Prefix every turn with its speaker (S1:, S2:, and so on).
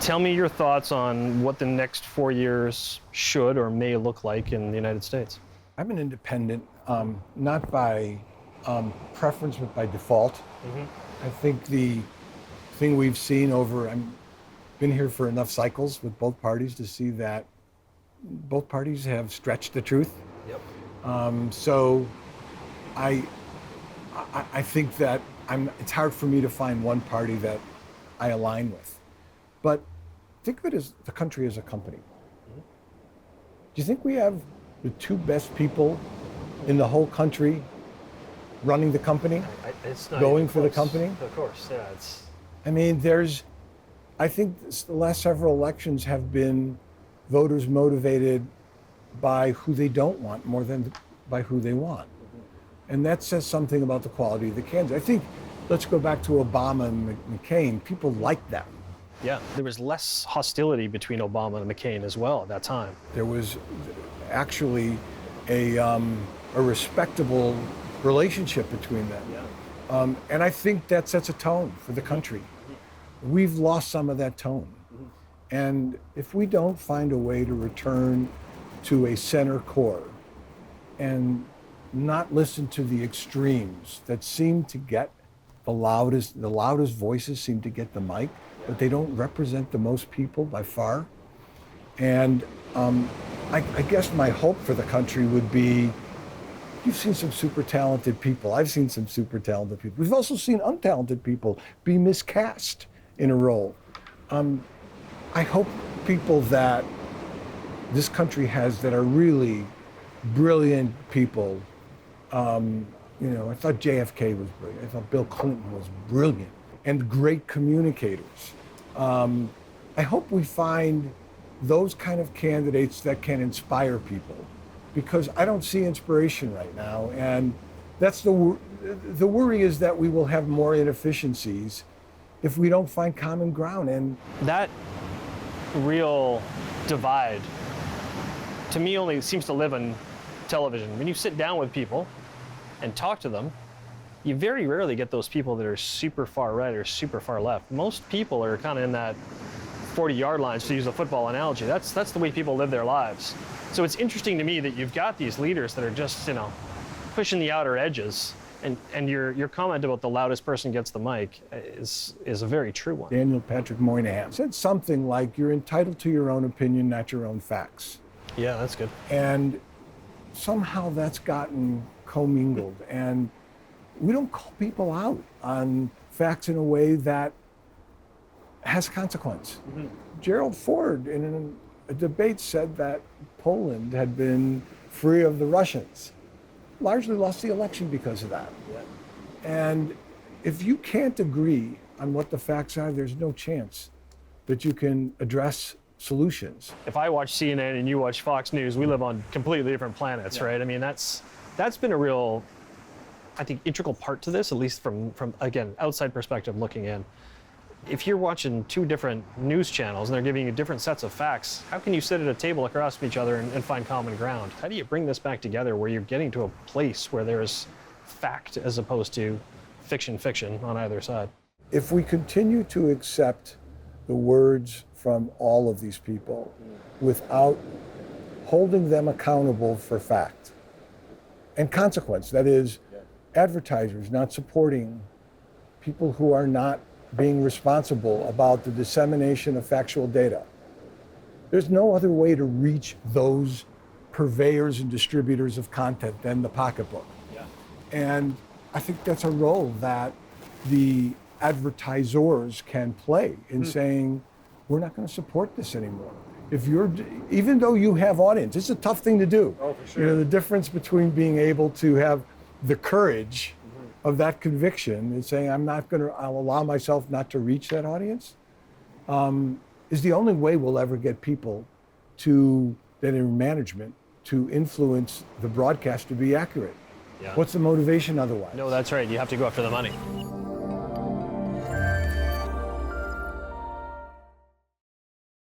S1: Tell me your thoughts on what the next 4 years should or may look like in the United States.
S2: I'm an independent, not by preference, but by default. I think the thing we've seen I've been here for enough cycles with both parties to see that both parties have stretched the truth. So I think that it's hard for me to find one party that I align with. But think of it as the country as a company. Do you think we have the two best people in the whole country running the company,
S1: It's not
S2: going
S1: even
S2: for the
S1: close.
S2: company?
S1: Of course, yeah.
S2: I mean, I think the last several elections have been voters motivated by who they don't want more than by who they want. And that says something about the quality of the candidates. I think, let's go back to Obama and McCain. People liked them.
S1: Yeah, there was less hostility between Obama and McCain as well at that time.
S2: There was actually a respectable relationship between them. And I think that sets a tone for the country. We've lost some of that tone. And if we don't find a way to return to a center core and not listen to the extremes that seem to get the loudest voices seem to get the mic, but they don't represent the most people by far. And I guess my hope for the country would be, you've seen some super talented people. I've seen some super talented people. We've also seen untalented people be miscast in a role. I hope people that this country has that are really brilliant people. I thought JFK was brilliant. I thought Bill Clinton was brilliant and great communicators. I hope we find those kind of candidates that can inspire people, because I don't see inspiration right now. And that's the worry is that we will have more inefficiencies if we don't find common ground. And
S1: That real divide, to me, only seems to live on television. When you sit down with people and talk to them, you very rarely get those people that are super far right or super far left. Most people are kind of in that 40-yard lines, to use a football analogy. That's the way people live their lives. So it's interesting to me that you've got these leaders that are just, pushing the outer edges. And your comment about the loudest person gets the mic is a very true one.
S2: Daniel Patrick Moynihan said something like, you're entitled to your own opinion, not your own facts.
S1: Yeah, that's good.
S2: And somehow that's gotten commingled. And we don't call people out on facts in a way that has consequence. Gerald Ford, in a debate, said that Poland had been free of the Russians. Largely lost the election because of that. And if you can't agree on what the facts are, there's no chance that you can address solutions.
S1: If I watch CNN and you watch Fox News, we live on completely different planets, right? I mean, that's been a real, I think, integral part to this, at least from again, outside perspective looking in. If you're watching two different news channels and they're giving you different sets of facts, how can you sit at a table across from each other and find common ground? How do you bring this back together where you're getting to a place where there's fact as opposed to fiction on either side?
S2: If we continue to accept the words from all of these people without holding them accountable for fact and consequence, that is, advertisers not supporting people who are not being responsible about the dissemination of factual data. There's no other way to reach those purveyors and distributors of content than the pocketbook. And I think that's a role that the advertisers can play in saying, we're not going to support this anymore. Even though you have audience, it's a tough thing to do.
S1: Oh, for sure.
S2: The difference between being able to have the courage of that conviction and saying, I'll allow myself not to reach that audience, is the only way we'll ever get people that are in management to influence the broadcast to be accurate. What's the motivation otherwise?
S1: No, that's right. You have to go after the money.